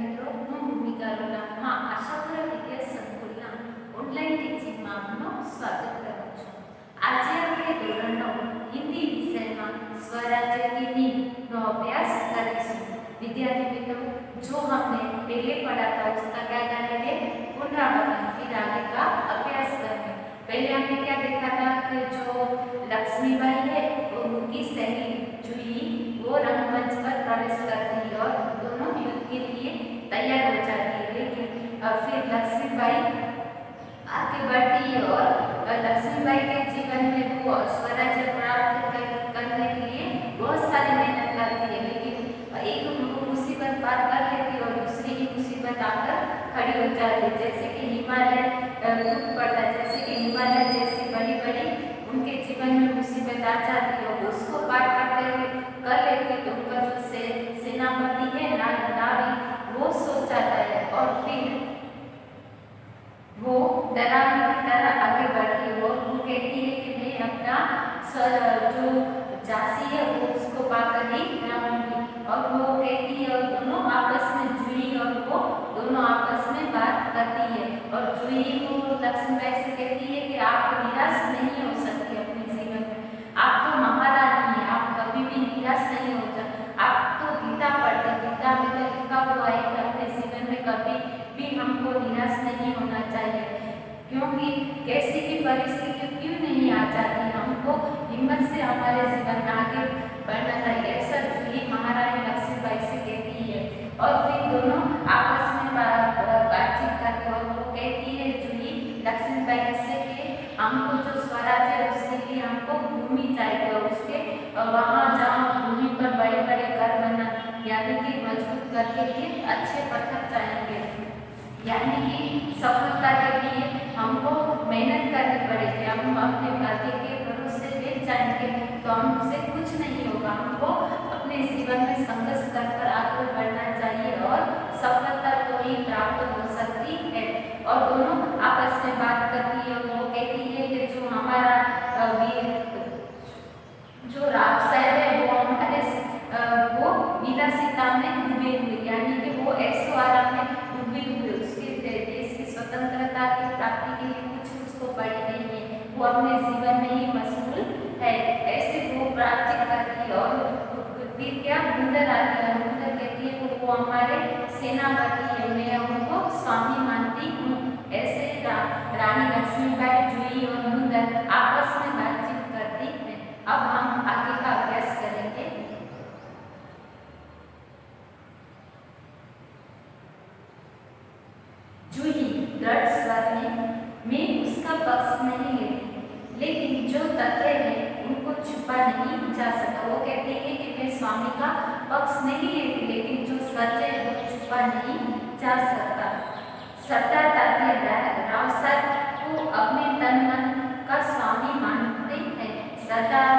મિત્રો, હું ભૂમિકા રોલામાં આશાપુરા વિદ્યા સંકુલના ઓનલાઈન ટીચિંગમાં આપનું સ્વાગત કરું છું। આજે આપણે ધોરણ 9 હિન્દી વિષયમાં स्वराज्य की नींव નો अभ्यास करेंगे। विद्यार्थी मित्रों, जो हमने पहले पढ़ा था उसका क्या करेंगे? पुनरावृत्ति, फिर आगे का अभ्यास करेंगे। पहले हमने क्या देखा था कि जो लक्ष्मीबाई है और उनकी सहेली जूही वो रंगमंच पर प्रवेश करती है और दोनों युद्ध के लिए तैयार हो जाती है। लेकिन फिर लक्ष्मीबाई आगे बढ़ती है और लक्ष्मीबाई के जीवन में वो स्वराज्य प्राप्त करने के लिए बहुत सारी मेहनत करती है, लेकिन एक मुसीबत पार कर लेती है और दूसरी ही मुसीबत आकर खड़ी हो जाती है। जैसे कि हिमालय टूट पड़ता है, जैसे कि हिमालय जैसी बड़ी बड़ी उनके जीवन में मुसीबत आ जाती है और उसको पार करते हुए कर लेते तो उनका जो सेनापति है नावी वो सो जाता है और फिर वो डरावनी की तरह आगे बढ़ती है और वो कहती है कि मैं अपना जो झांसी है वो उसको पाकर ही रहूंगी। और वो कहती है और दोनों आपस में जूही और वो दोनों आपस में बात करती है और जूही को लक्ष्मीबाई से कहती है कि आप निराश नहीं हो सकती अपने जीवन में, आप तो महारानी हैं, आप कभी भी निराश नहीं हो सकते। आप तो गीता पढ़ते, गीता में तो लिखा हुआ है कि अपने जीवन में कभी भी हमको निराश नहीं होना चाहिए, क्योंकि कैसी भी परिस्थिति क्यों नहीं आ जाती, हमको हिम्मत से हमारे जीवन में आगे बढ़ना चाहिए, ऐसा जूही महारानी लक्ष्मीबाई से कहती है। और फिर दोनों आपस में बातचीत करते और वो कहती है जूही लक्ष्मीबाई से कि हमको जो स्वराज्य है उसके लिए हमको भूमि चाहिए और उसके वहाँ जहाँ भूमि पर बड़े बड़े घर बना यानी कि मजबूत घर के लिए अच्छे पत्थर चाहिए, यानी कि सफलता के लिए हमको मेहनत करनी पड़ेगी। हम अपने भाग्य के भरोसे बैठ जाएंगे तो हमसे कुछ नहीं होगा, हमको अपने जीवन में संघर्ष कर आगे बढ़ना चाहिए और सफलता तो ही प्राप्त हो सकती है। और दोनों आपस में बात करती है, वो कहती है कि जो हमारा जो राजशाही है वो हमारे वो विलासिता में डूबे हुए, यानी कि वो ऐसो आराम में डूबे हुए, उसके देश की स्वतंत्रता की प्राप्ति के लिए कुछ उसको पड़ी नहीं है, वो अपने जीवन में ही मशगूल है, ऐसे वो बातचीत करती है। और फिर क्या मुंदर आती है, मुंदर कहती है वो हमारे सेनापति है, मैं उनको स्वामी मानती हूँ। ऐसे रानी लक्ष्मीबाई, जूही और मुंदर आपस में बातचीत करती है। अब हम आगे का अभ्यास करेंगे। जूही दृढ़ स्वर में, मैं उसका पक्ष नहीं लेती, लेकिन जो तथ्य है उनको छुपा नहीं जा सकता। वो कहती है कि मैं स्वामी का पक्ष नहीं लेती, लेकिन जो सत्य है वो छुपा नहीं जा सकता। सरदार तात्या रावसाहेब को अपने तन मन का स्वामी मानते हैं। सरदार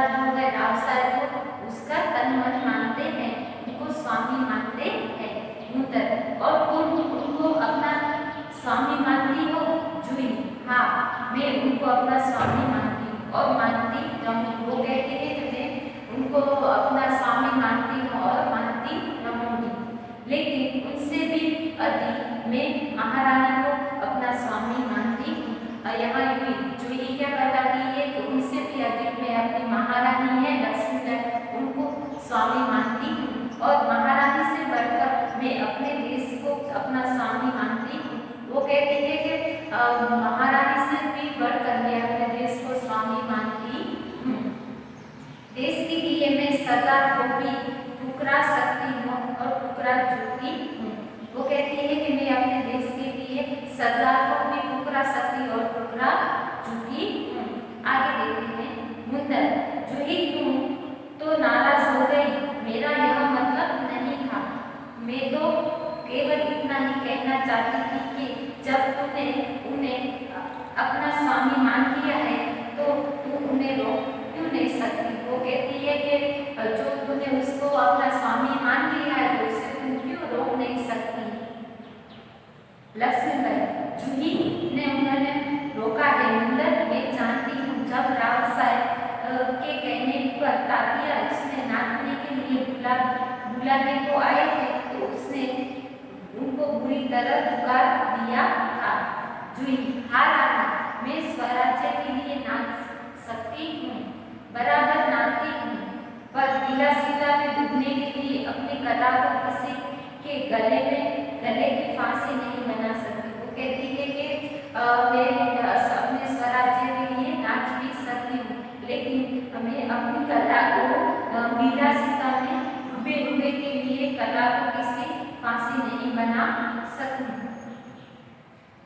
रावसाहेब को उसका तन मन मानते हैं, उनको स्वामी मानते हैं। मुंदर, और तुम उनको अपना स्वामी मानती हो? जूही, हाँ, मैं उनको अपना स्वामी मानती हूँ और मानती रहूँगी। वो कहती है कि मैं उनको अपना स्वामी मानती हूँ और मानती रहूँगी, लेकिन उनसे भी अधिक मैं महारानी को अपना स्वामी मानती हूँ। यहाँ जूही क्या बताती है कि उनसे भी अधिक मैं अपनी महारानी है लक्ष्मीबाई उनको स्वामी मानती हूँ और महारानी से बढ़कर मैं अपने देश को अपना स्वामी मानती हूँ। वो कहती है कि महारानी से भी बढ़कर मैं अपने देश को स्वामी मानती हूँ। देश के लिए मैं सरदार को भी ठुकरा सकती हूँ और ठुकरा चुकी हूँ। वो कहती है कि मैं अपने देश के लिए सरदार को भी ठुकरा सकती हूँ और ठुकरा चुकी हूँ। आगे देखते हैं। मुंदर, जूही तुम तो नाराज हो गई, मेरा यह मतलब नहीं था, मैं तो केवल इतना ही कहना चाहती थी कि जब तूने उन्हें अपना स्वामी मान लिया है तो तू उन्हें रोक क्यों नहीं सकती। वो कहती है कि जो तूने उसको अपना स्वामी मान लिया है तो उसे तुम क्यों रोक नहीं सकती। लक्ष्मीबाई, जूही ने उन्होंने रोका है। मुंदर, मैं जानती हूँ जब रावसाहेब के कहने पर तात्या उसने नाचने के लिए बुलाने को आए थे तो उसने उनको बुरी तरह दुकार दिया था। जूही, हाँ रानी, मैं स्वराज्य के लिए नाच सकती हूँ, बराबर नाचती हूँ, पर विलासिता में डूबने के लिए अपनी कला को किसी के गले की फांसी नहीं बना सकती। वो कहती है कि मैं अपने स्वराज्य के लिए नाच भी सकती हूँ, लेकिन मैं अपनी कला को विलासिता में डूबे हुए के लिए कला को किसी फांसी नहीं बना सकती।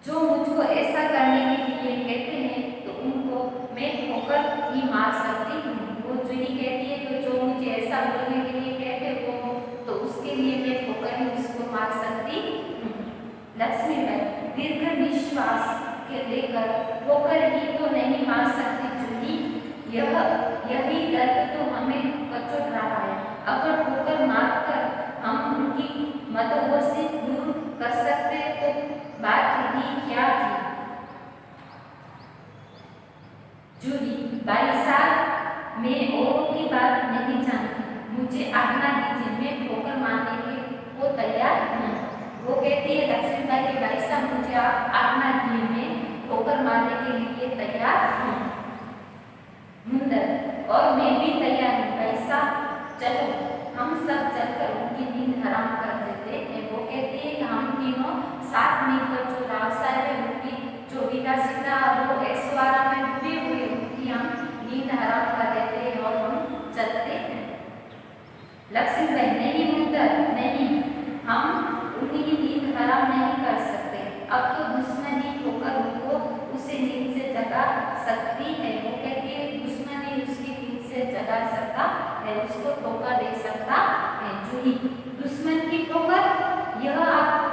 जो मुझको ऐसा करने के लिए कहते हैं तो उनको मैं ठोकर ही मार सकती हूँ। वो जूही कहती है तो जो मुझे ऐसा बोलने के लिए कहते हो तो उसके लिए मैं ठोकर ही उसको मार सकती हूँ। लक्ष्मीबाई दीर्घ निश्वास के लेकर ठोकर ही तो नहीं मार सकती जूही, यही दर्द तो हमें कचोट रहा है। अगर ठोकर मारकर हम उनकी मदहोशी दूर कर सकते तो बात ही क्या थी। जूही, भाई साहब, मैं औरों की बात नहीं जानती, मुझे आज्ञा दीजिए, मैं ठोकर मारने के को तैयार हूँ। वो कहती है लक्ष्मीबाई के भाई साहब, मुझे आप आज्ञा दिए, मैं ठोकर मारने के लिए तैयार हूँ। मुंदर, और मैं भी तैयार हूँ भाई साहब, चलो हम सब चलकर उनकी नींद हराम कर देते हैं। वो कहती है कि हम तीनों साथ मिलकर जो रावसाहेब है उनकी जो विलासिता वो ऐश्वर्य में डूबे हुए उनकी हम नींद हराम कर देते हैं और हम चलते हैं। लक्ष्मीबाई, नहीं मुंदर, नहीं, हम उनकी नींद हराम नहीं कर सकते। अब तो दुश्मनी ठोकर उनको उसे नींद से जगा सकती है। वो कहती है दुश्मनी उसकी नींद से जगा सकता है, उसको ठोकर दे सकता है। जूही, दुश्मन की ठोकर, यह आप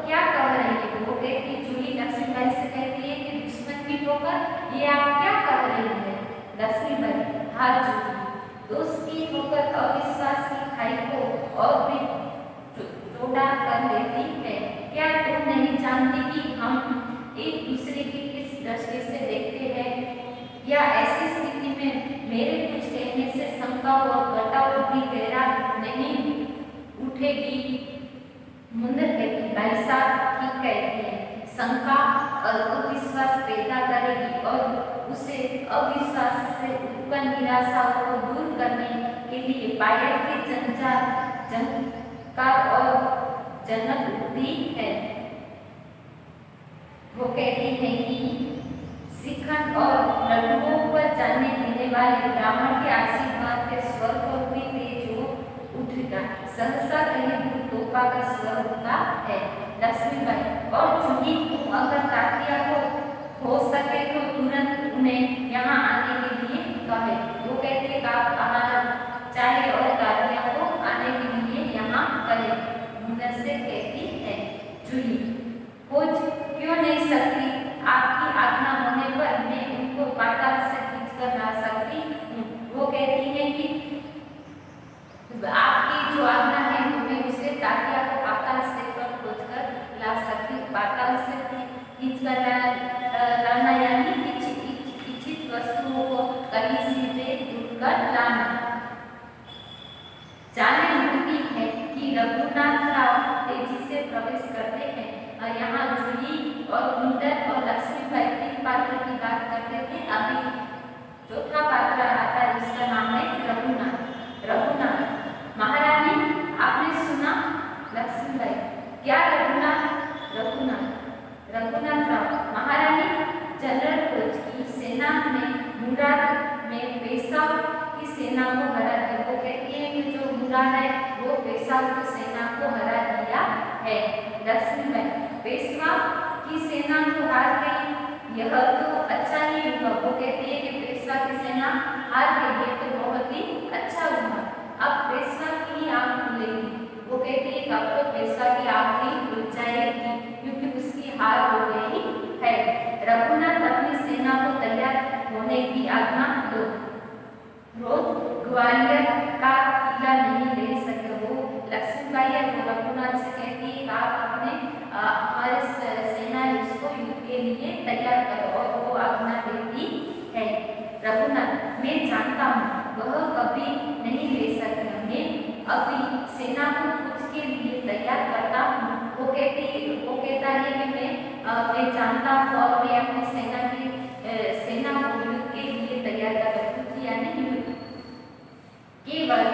क्या कह रही है? वो कहती जूही लक्ष्मीबाई से कहती है कि दुश्मन की ठोकर, ये आप क्या कह रही है? लक्ष्मीबाई, हाँ जूही, दोस्त की ठोकर अविश्वास की खाई को और भी चौड़ा कर देती है। क्या तुम नहीं जानती कि हम एक दूसरे की किस दृष्टि से देखते हैं? या ऐसी स्थिति में मेरे कुछ कहने से शंका और घटाव भी गहरा नहीं उठेगी? मुंदर कहती, भाई साहब ठीक कहती है, शंका और अविश्वास पैदा करेगी और उसे अविश्वास से उत्पन्न निराशा को दूर करने के लिए पायल के जनकार और जनक बुद्धि है। वो कहती है कि शिखंड और लड्डुओं पर जाने देने वाले ब्राह्मण के आशीर्वाद के स्वर को भी तेज हो उठेगा। सहसा कहीं दूर तोपा का स्वर होता है। लक्ष्मीबाई, और जूही, तुम अगर तात्या को हो सके तो तुरंत उन्हें यहाँ आने के लिए कहे। वो कहती है आप हमारा चाहे और तात्या को आने के लिए यहाँ कहे। मुंदर से कहती है जूही, खोज क्यों नहीं सकती? आपकी आज्ञा होने पर मैं उनको पाताल से खींच कर ला सकती हूँ। वो कहती है कि आपकी जो आज्ञा है तो मैं उसे तात्या को पाताल से खोज कर ला सकती हूँ। पाताल से खींच कर लाना यानी इच्छित वस्तुओं को कहीं से दूर कर लाना। जाने मिलती है कि रघुनाथ राव तेजी से प्रवेश करते हैं। यहाँ जूही और मुंदर और लक्ष्मीबाई तीन पात्र की बात करते थे। अभी चौथा पात्र आता है, जिसका नाम है रघुनाथ। रघुनाथ, महारानी आपने सुना? लक्ष्मीबाई, क्या रघुनाथ? रघुनाथ राव, महारानी, जनरल भोज की सेना ने मुराद में पेशवा की सेना को हरा दिया। वो कहती है कि जो मुराद है वो पेशवा की सेना को हरा दिया है। लक्ष्मीबाई, पेशवा की सेना को हार गई, यह तो अच्छा ही हुआ। वो कहती है कि पेशवा की सेना हार गई, ये तो बहुत ही अच्छा हुआ। अब पेशवा की आंख खुलेगी। वो कहती है कि अब तो पेशवा की आंख ही खुल जाएगी क्योंकि उसकी हार हो गई है। रघुनाथ, अपनी सेना को तैयार होने की आज्ञा दो। रोज ग्वालियर का किला नहीं ले सके। वो लक्ष्मीबाई और रघुनाथ से कहती है आप अपने हमारे सेना उसको युद्ध के लिए तैयार करो, और वो आज्ञा देती है। रघुनाथ, मैं जानता हूँ वह कभी नहीं ले सकता, मैं अभी सेना को कुछ के लिए तैयार करता वो कहता है कि मैं जानता हूँ और मैं अपनी सेना को युद्ध के लिए तैयार कर रखूँ, यानी युद्ध केवल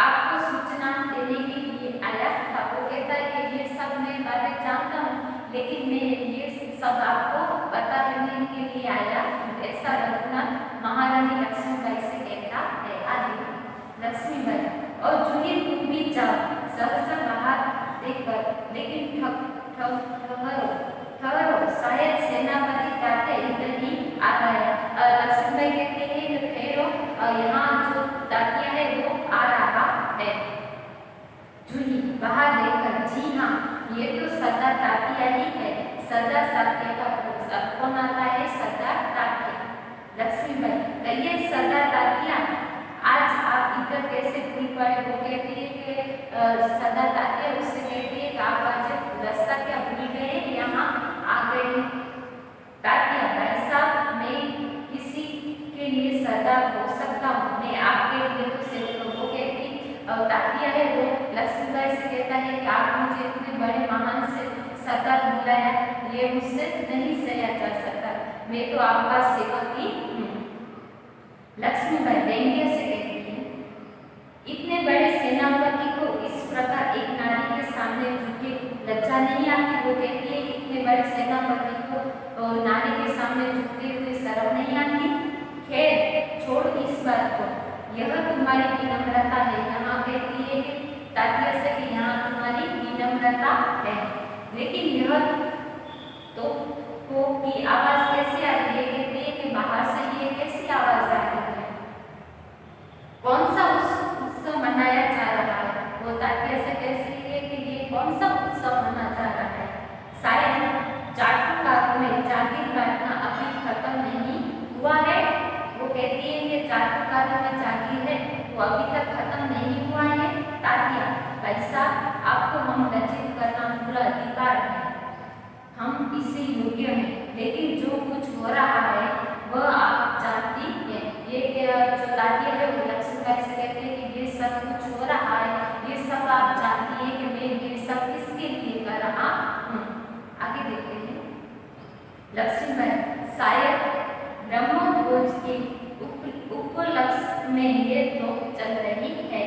आपको सूचना देने के लिए आया था। वो कहता है कि ये सब मैं बातें जानता हूँ, लेकिन मैं ये सब आपको पता करने के लिए आया, ऐसा रघुनाथ महारानी लक्ष्मीबाई से कहता है। आगे लक्ष्मीबाई, और जूही तुम भी जाओ सहसा बाहर देखकर, लेकिन ठहरो, शायद सेनापति तात्या इधर ही आ गया। लक्ष्मीबाई कहते हैं कि ठहरो, यहाँ जो तात्या है वो आ रहा है। जूही बाहर देखकर, जी हाँ, ये तो सरदार तात्या ही है। सरदार तात्या का कौन आता है? सरदार तात्या। लक्ष्मीबाई, कहिए सरदार तात्या, आज आप इधर कैसे भूल पड़े? वो कहती है कि सरदार तात्या उससे कहती है कि आप आज रास्ता क्या भूल गए, यहाँ आ गए। तात्या, भाई साहब, मैं किसी के लिए सरदार हो सकता हूँ, मैं आपके लिए तो सिर्फ। वो कहती तात्या है वो लक्ष्मीबाई से कहता है कि आप मुझे इतने बड़े महान से सरदार बुलाया, ये मुझसे नहीं सहा जा सकता, मैं तो आपका सेवक ही हूँ। लक्ष्मीबाई व्यंग्य से कहती है, इतने बड़े सेनापति को इस प्रकार एक नारी के सामने झुके लज्जा नहीं आती? वो कहती है कि इतने बड़े सेनापति को नारी के सामने झुकते हुए शर्म नहीं आती? खैर छोड़ इस बात को, यह तुम्हारी विनम्रता है। यहाँ कहती है तात्या से कि यहाँ तुम्हारी विनम्रता है, लेकिन यह तो की आवाज कैसे आ रही है? कहती है कि बाहर से ये कैसी आवाज आ रही है? कौन सा उत्सव मनाया जा रहा है? वो तात्या से कहती है कि ये कौन सा उत्सव मनाया जा रहा है? शायद चाटुकारों में जागीर बांटना अभी खत्म नहीं हुआ है। वो कहती है कि चाटुकारों में जागीर है वो अभी तक खत्म नहीं हुआ है। तात्या, भाई साहब, आपको हम लज्जित करना पूरा अधिकार है, हम इसे योग्य हैं, लेकिन जो कुछ हो रहा है वह आप जानती हैं। ये जो तात्या है वो लक्ष्मीबाई से कहते हैं कि ये सब कुछ हो रहा है, ये सब आप जानती हैं कि मैं ये सब किसके लिए कर रहा हूँ। आगे देखते हैं। लक्ष्मीबाई, शायद ब्रह्मभोज के उपलक्ष्य में ये तो चल रही है,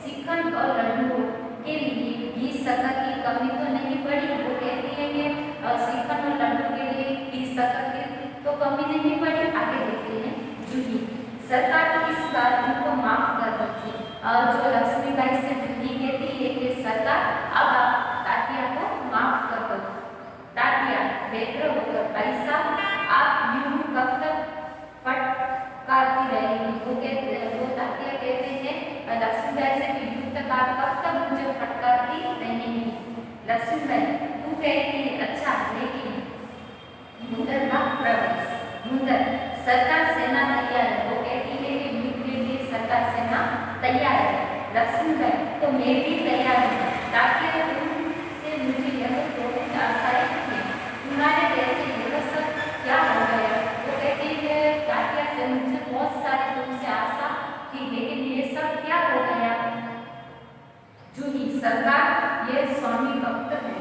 श्रीखंड और लड्डू के लिए घी शक्कर की कमी तो नहीं पड़ी? वो कहती है कि श्रीखंड और लड्डू के लिए घी शक्कर की तो कमी नहीं पड़ी। आगे देखते हैं। जूही, सरकार इस बार उनको माफ कर दीजिए। जो लक्ष्मीबाई से जूही कहती है कि सरकार अब आप तात्या को माफ कर दो। तात्या बेहतर होकर, भाई साहब, आप यूं कब तक फटकारती रहेंगी? वो तात्या कहते हैं लक्ष्मीबाई से कि यूं तक आप कब तक मुझे फटकारती रहेंगी? लक्ष्मीबाई, तू कहती है अच्छा, लेकिन मुंदर का प्रवेश। मुंदर, सरकार सेना तैयार है। वो कहती है कि युद्ध के लिए सरकार सेना तैयार है। लक्ष्मीबाई, तो मैं भी तैयार हूँ। तात्या, तुमसे मुझे यह बहुत आशाएं थी, तुम्हारे कहते यह सब क्या हो गया? वो कहती है तात्या से मुझे बहुत सारी तुमसे आशा थी, लेकिन ये सब क्या हो गया? जूही, सरकार ये स्वामी भक्त है।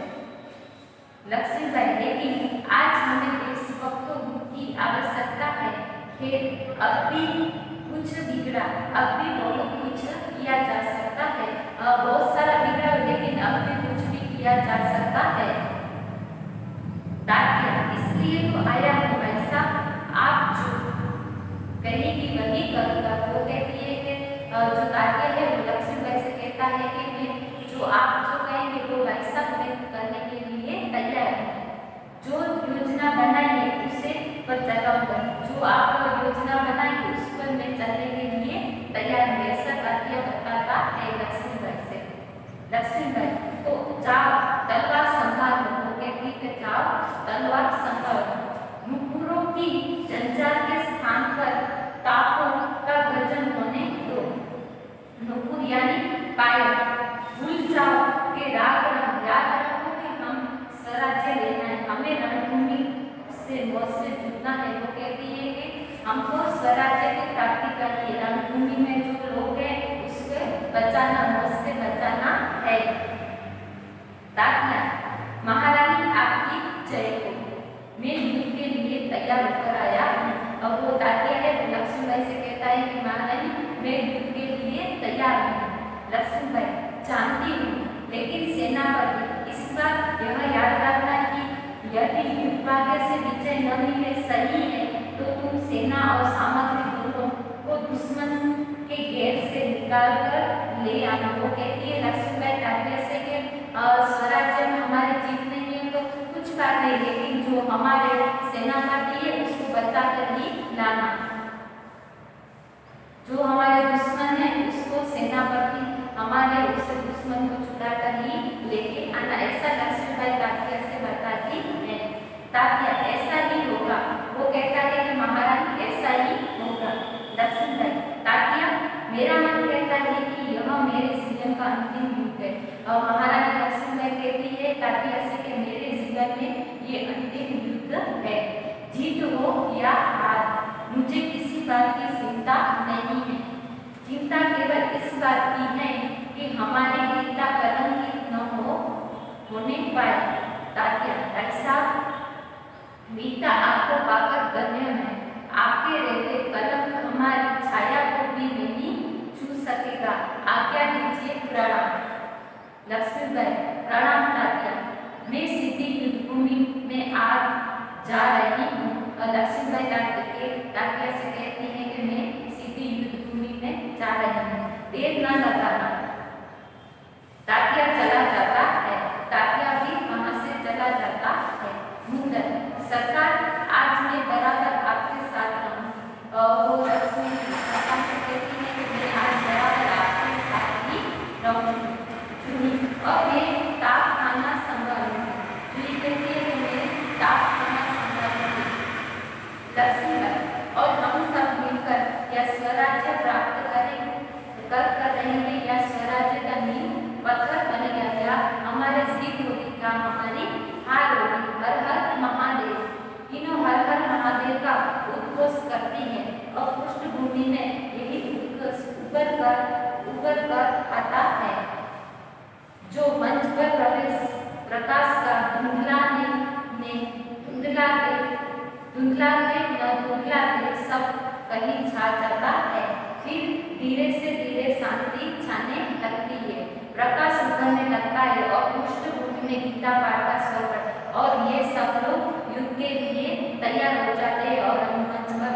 लक्ष्मीबाई, लेकिन आज हमें इस भक्तों की आवश्यकता है। फिर अब भी कुछ बिगड़ा, अब भी बहुत कुछ किया जा सकता है। बहुत सारा बिगड़ा, लेकिन अब भी कुछ भी किया जा सकता है। तात्या, इसलिए तो आया हूँ भाई साहब, आप जो कहेगी वही करूँगा। वो कहती है कि जो तात्या है वो लक्ष्मीबाई से कहता है कि मैं जो आप जो कहेंगे वो भाई साहब मैं करने के लिए तैयार हूँ। जो योजना बनाई है उसे पर चलाऊंगा, जो आप योजना बनाएंगे उस पर मैं चलने के लिए तैयार हूँ, ऐसा तात्या बताता है लक्ष्मीबाई से। लक्ष्मीबाई, तो जाओ तलवार संभालो। वो कहती है जाओ तलवार संभालो। नुपुरों की जंजाल के स्थान पर तापों का गर्जन होने दो। नुपुर यानी पायल। भूल जाओ कि राग रंग, याद रखो कि हम स्वराज्य लेना है, हमें रणभूमि से मौत से जुटना है। वो कहती है कि हमको स्वराज्य की प्राप्ति करनी है, रणभूमि में जो लोग हैं उसको बचाना, मौत से बचाना है। तात्या, निश्चय को, मैं युद्ध के लिए तैयार होकर आया हूँ। अब वो तात्या है, लक्ष्मीबाई से कहता है कि महारानी मैं युद्ध के लिए तैयार हूँ। लक्ष्मीबाई जानती हूँ, लेकिन सेनापति इस बार यह याद रखना कि यदि युद्ध भाग्य से विजय न मिले सही है तो तुम सेना और सामग्री दोनों को दुश्मन के घेर से निकाल कर ले आना। वो कहती है लक्ष्मीबाई तात्या से कि स्वराज्य में हमारी जीत नहीं है तो कुछ बात नहीं, लेकिन जो हमारे सेनापति है उसको बचा कर ही लाना। जो हमारे दुश्मन है उसको सेनापति हमारे उसे दुश्मन को छुड़ा कर ही लेके आना। ऐसा लक्ष्मीबाई तात्या से बताती है। तात्या ऐसा ही होगा, वो कहता है कि महारानी ऐसा ही होगा। लक्ष्मीबाई तात्या मेरा मन कहता है कि यह मेरे जीवन का अंतिम युद्ध है। और महारानी लक्ष्मीबाई कहती है तात्या से कि मेरे जीवन में ये अंतिम युद्ध है, जीत हो या हार मुझे किसी बात की चिंता नहीं है। चिंता केवल इस बात की है कि हमारी गीता कलंकित न होने पाए। तात्या ऐसा गीता आपको पाकर धन्य है, आपके रहते कलंक हमारी छाया को भी नहीं छू सकेगा। आज्ञा दीजिए, प्रणाम। लक्ष्मीबाई प्रणाम तात्या, मैं सीधी युद्ध भूमि में आज जा रही हूँ। और लक्ष्मीबाई तात्या से कहती है कि मैं सीधी युद्ध भूमि में जा रही हूँ, देर न लगाना। तात्या चला जाता है। तात्या भी वहां से चला जाता है। मुंडन सरकार आज मैं बराबर आपके साथ रहूँ। वो लक्ष्मी सरकार से कहती है कि मैं आज बराबर आपके साथ ही रहूँगी। और मैं ताप खाना संभालूंगी। जूही कहती है कि मैं ताप खाना संभालूंगी। लक्ष्मीबाई और हम सब मिलकर यह स्वराज्य प्राप्त कर रहेंगे। या स्वराज्य का नींव पत्थर बनेगा, या हमारे जीत होगी, क्या हमारी हार होगी। हर हर महादेव, तीनों हर हर महादेव का उद्घोष करती है। और पृष्ठभूमि में यही उद्घोष उबर कर आता है। जो मंच पर प्रकाश का धुंधला सब कहीं छा जाता है। फिर धीरे से धीरे शांति छाने लगती है, प्रकाश उभरने लगता है और पृष्ठभूमि में गीता पाठ का स्वर, और ये सब लोग युद्ध के लिए तैयार हो जाते हैं और मंच पर